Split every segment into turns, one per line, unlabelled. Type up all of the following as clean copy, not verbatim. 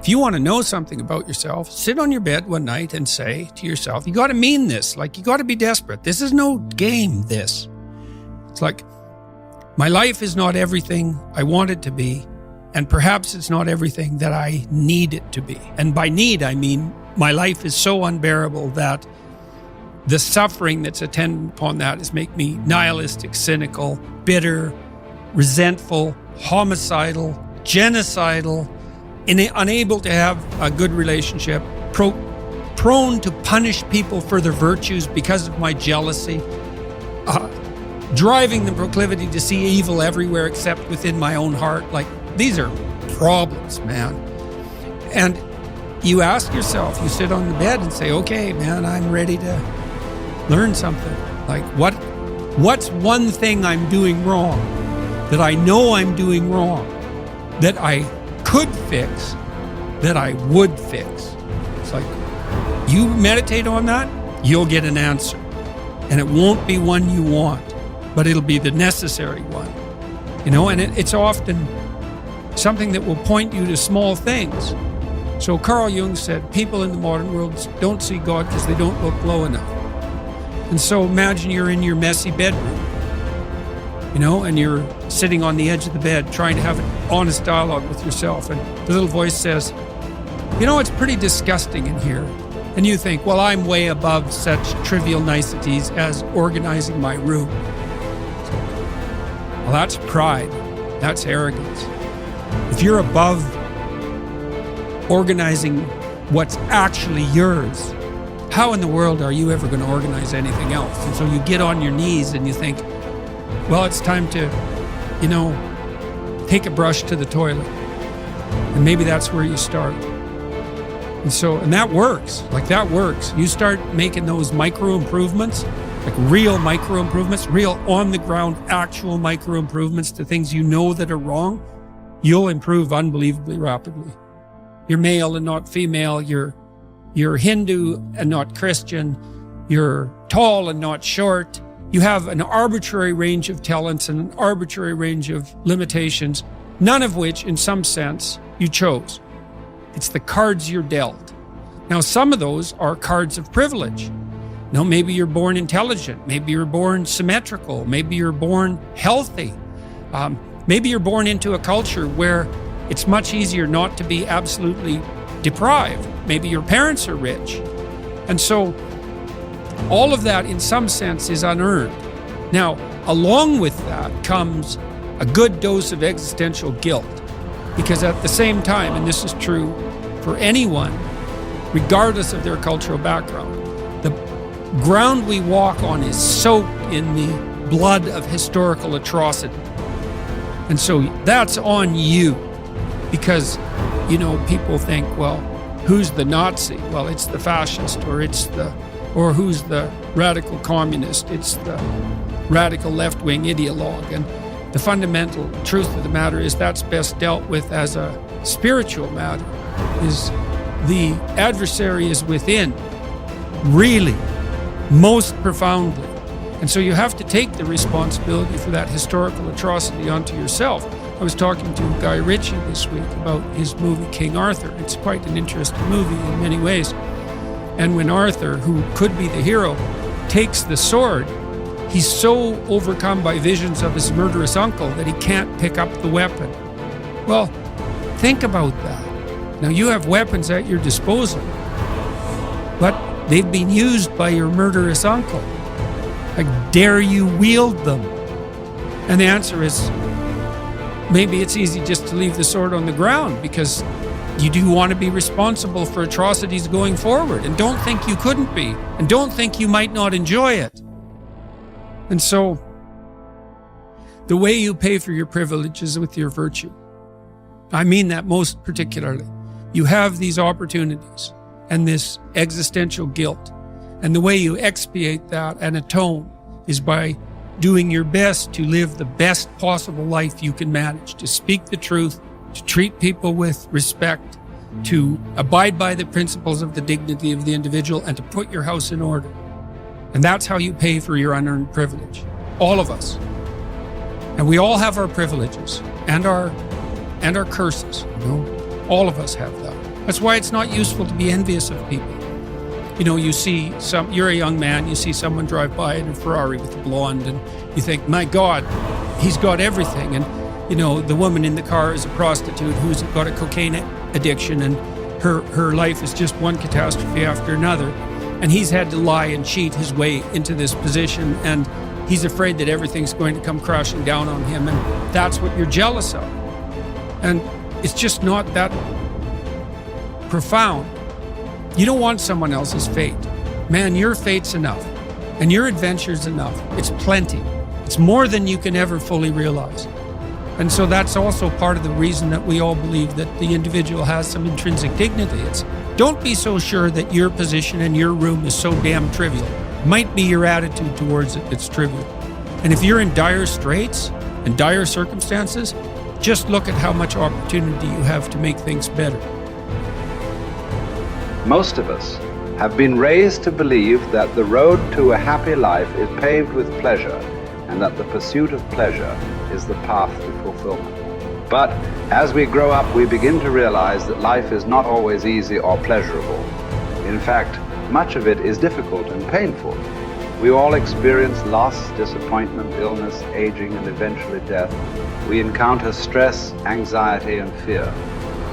If you want to know something about yourself, sit on your bed one night and say to yourself, you got to mean this. Like, you got to be desperate. This is no game, this. It's like, my life is not everything I want it to be, and perhaps it's not everything that I need it to be. And by need, I mean my life is so unbearable that the suffering that's attendant upon that is make me nihilistic, cynical, bitter, resentful, homicidal, genocidal, unable to have a good relationship, prone to punish people for their virtues because of my jealousy, driving the proclivity to see evil everywhere except within my own heart. Like, these are problems, man. And you ask yourself, you sit on the bed and say, okay, man, I'm ready to learn something. Like, what's one thing I'm doing wrong that I know I'm doing wrong that I could fix, that I would fix? It's like, you meditate on that, you'll get an answer. And it won't be one you want, but it'll be the necessary one. You know, and it's often something that will point you to small things. So Carl Jung said, people in the modern world don't see God because they don't look low enough. And so imagine you're in your messy bedroom, you know, and you're sitting on the edge of the bed trying to have an honest dialogue with yourself. And the little voice says, you know, it's pretty disgusting in here. And you think, well, I'm way above such trivial niceties as organizing my room. Well, that's pride. That's arrogance. If you're above organizing what's actually yours, how in the world are you ever going to organize anything else? And so you get on your knees and you think, well, it's time to, you know, take a brush to the toilet. And maybe that's where you start. And that works. Like, that works. You start making those micro improvements, like real micro improvements, real on the ground, actual micro improvements to things you know that are wrong, you'll improve unbelievably rapidly. You're male and not female. You're Hindu and not Christian. You're tall and not short. You have an arbitrary range of talents and an arbitrary range of limitations, none of which, in some sense, you chose. It's the cards you're dealt. Now, some of those are cards of privilege. Now, maybe you're born intelligent. Maybe you're born symmetrical. Maybe you're born healthy. Maybe you're born into a culture where it's much easier not to be absolutely deprived. Maybe your parents are rich. And so all of that, in some sense, is unearned. Now, along with that comes a good dose of existential guilt. Because at the same time, and this is true for anyone, regardless of their cultural background, the ground we walk on is soaked in the blood of historical atrocity. And so that's on you. Because, you know, people think, well, who's the Nazi? Well, it's the fascist, or who's the radical communist? It's the radical left-wing ideologue. And the fundamental truth of the matter is that's best dealt with as a spiritual matter. Is the adversary is within, really, most profoundly. And so you have to take the responsibility for that historical atrocity onto yourself. I was talking to Guy Ritchie this week about his movie King Arthur. It's quite an interesting movie in many ways. And when Arthur, who could be the hero, takes the sword, he's so overcome by visions of his murderous uncle that he can't pick up the weapon. Well, think about that. Now, you have weapons at your disposal, but they've been used by your murderous uncle. Like, dare you wield them? And the answer is, maybe it's easy just to leave the sword on the ground because you do want to be responsible for atrocities going forward, and don't think you couldn't be, and don't think you might not enjoy it. And so, the way you pay for your privilege is with your virtue. I mean that most particularly. You have these opportunities and this existential guilt, and the way you expiate that and atone is by doing your best to live the best possible life you can manage, to speak the truth, to treat people with respect, to abide by the principles of the dignity of the individual, and to put your house in order. And that's how you pay for your unearned privilege. All of us. And we all have our privileges and our curses. You know? All of us have that. That's why it's not useful to be envious of people. You know, you're a young man, you see someone drive by in a Ferrari with a blonde, and you think, my God, he's got everything. And, you know, the woman in the car is a prostitute who's got a cocaine addiction, and her life is just one catastrophe after another. And he's had to lie and cheat his way into this position, and he's afraid that everything's going to come crashing down on him, and that's what you're jealous of. And it's just not that profound. You don't want someone else's fate. Man, your fate's enough, and your adventure's enough. It's plenty. It's more than you can ever fully realize. And so that's also part of the reason that we all believe that the individual has some intrinsic dignity. It's don't be so sure that your position in your room is so damn trivial. Might be your attitude towards it that's trivial. And if you're in dire straits and dire circumstances, just look at how much opportunity you have to make things better.
Most of us have been raised to believe that the road to a happy life is paved with pleasure, and that the pursuit of pleasure is the path to fulfillment. But as we grow up, we begin to realize that life is not always easy or pleasurable. In fact, much of it is difficult and painful. We all experience loss, disappointment, illness, aging, and eventually death. We encounter stress, anxiety, and fear.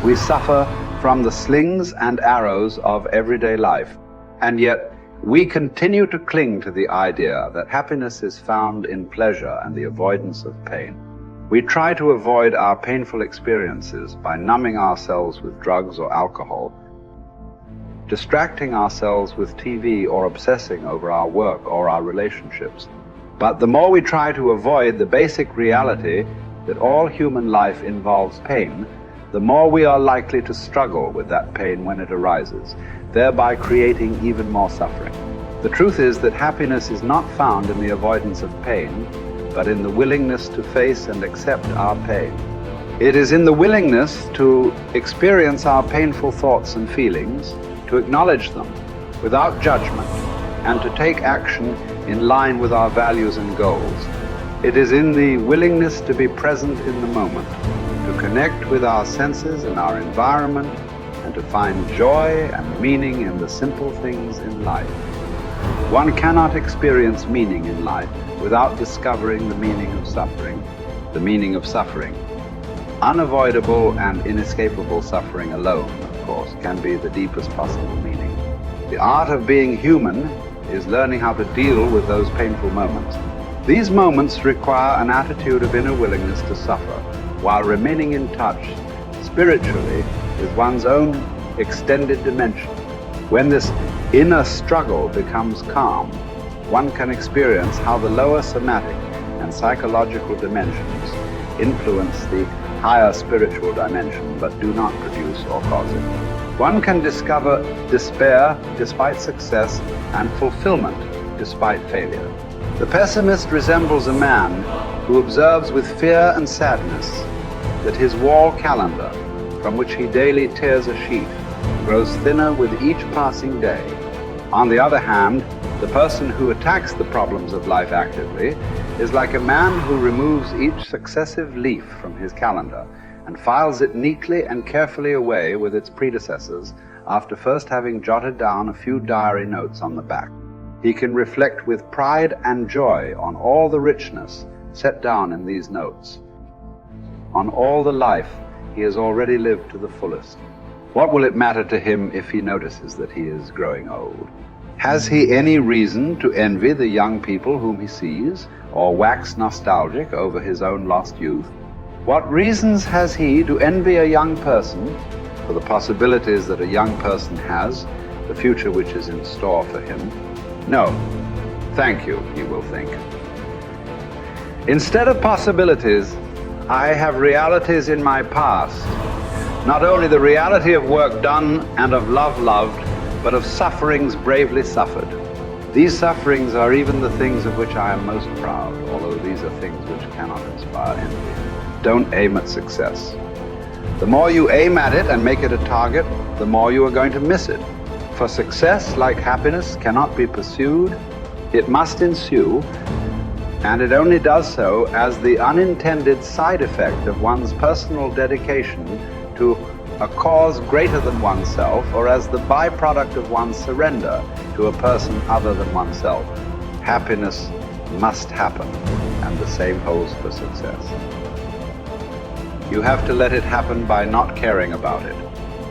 We suffer from the slings and arrows of everyday life, and yet we continue to cling to the idea that happiness is found in pleasure and the avoidance of pain. We try to avoid our painful experiences by numbing ourselves with drugs or alcohol, distracting ourselves with TV, or obsessing over our work or our relationships. But the more we try to avoid the basic reality that all human life involves pain, the more we are likely to struggle with that pain when it arises, thereby creating even more suffering. The truth is that happiness is not found in the avoidance of pain, but in the willingness to face and accept our pain. It is in the willingness to experience our painful thoughts and feelings, to acknowledge them without judgment, and to take action in line with our values and goals. It is in the willingness to be present in the moment, to connect with our senses and our environment, and to find joy and meaning in the simple things in life. One cannot experience meaning in life without discovering the meaning of suffering. The meaning of suffering. Unavoidable and inescapable suffering alone, of course, can be the deepest possible meaning. The art of being human is learning how to deal with those painful moments. These moments require an attitude of inner willingness to suffer, while remaining in touch spiritually with one's own extended dimension. When this inner struggle becomes calm, one can experience how the lower somatic and psychological dimensions influence the higher spiritual dimension, but do not produce or cause it. One can discover despair despite success and fulfillment despite failure. The pessimist resembles a man who observes with fear and sadness that his wall calendar, from which he daily tears a sheet, grows thinner with each passing day. On the other hand, the person who attacks the problems of life actively is like a man who removes each successive leaf from his calendar and files it neatly and carefully away with its predecessors after first having jotted down a few diary notes on the back. He can reflect with pride and joy on all the richness set down in these notes, on all the life he has already lived to the fullest. What will it matter to him if he notices that he is growing old? Has he any reason to envy the young people whom he sees, or wax nostalgic over his own lost youth? What reasons has he to envy a young person for the possibilities that a young person has, the future which is in store for him? No, thank you, he will think. Instead of possibilities, I have realities in my past. Not only the reality of work done and of love loved, but of sufferings bravely suffered. These sufferings are even the things of which I am most proud, although these are things which cannot inspire envy. Don't aim at success. The more you aim at it and make it a target, the more you are going to miss it. For success, like happiness, cannot be pursued. It must ensue, and it only does so as the unintended side effect of one's personal dedication to a cause greater than oneself, or as the byproduct of one's surrender to a person other than oneself. Happiness must happen, and the same holds for success. You have to let it happen by not caring about it.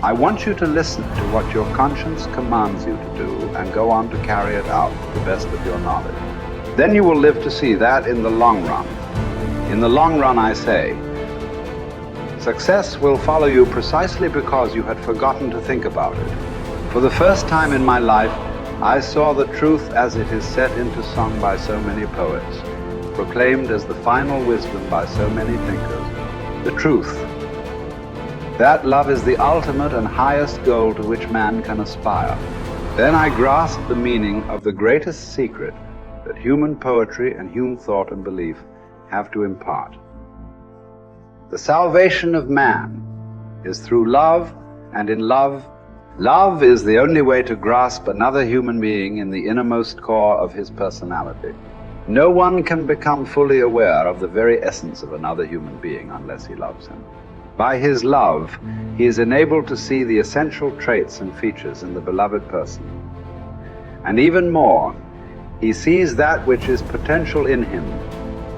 I want you to listen to what your conscience commands you to do and go on to carry it out to the best of your knowledge. Then you will live to see that in the long run. In the long run, I say, success will follow you precisely because you had forgotten to think about it. For the first time in my life, I saw the truth as it is set into song by so many poets, proclaimed as the final wisdom by so many thinkers. The truth, that love is the ultimate and highest goal to which man can aspire. Then I grasped the meaning of the greatest secret that human poetry and human thought and belief have to impart. The salvation of man is through love, and in love, love is the only way to grasp another human being in the innermost core of his personality. No one can become fully aware of the very essence of another human being unless he loves him. By his love, he is enabled to see the essential traits and features in the beloved person. And even more, he sees that which is potential in him,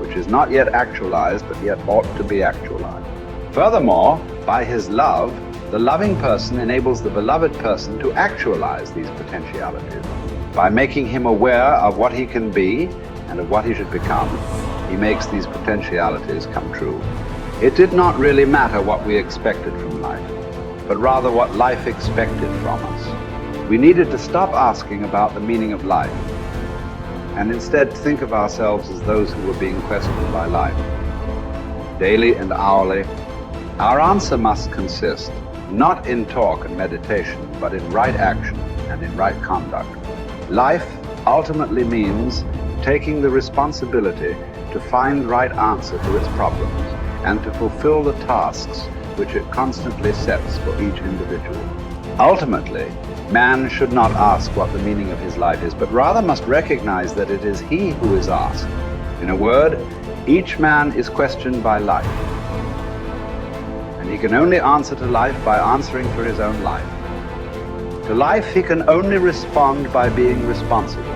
which is not yet actualized, but yet ought to be actualized. Furthermore, by his love, the loving person enables the beloved person to actualize these potentialities. By making him aware of what he can be and of what he should become, he makes these potentialities come true. It did not really matter what we expected from life, but rather what life expected from us. We needed to stop asking about the meaning of life, and instead think of ourselves as those who were being questioned by life. Daily and hourly, our answer must consist not in talk and meditation, but in right action and in right conduct. Life ultimately means taking the responsibility to find the right answer to its problems and to fulfill the tasks which it constantly sets for each individual. Ultimately, man should not ask what the meaning of his life is, but rather must recognize that it is he who is asked. In a word, each man is questioned by life, and he can only answer to life by answering for his own life. To life he can only respond by being responsible.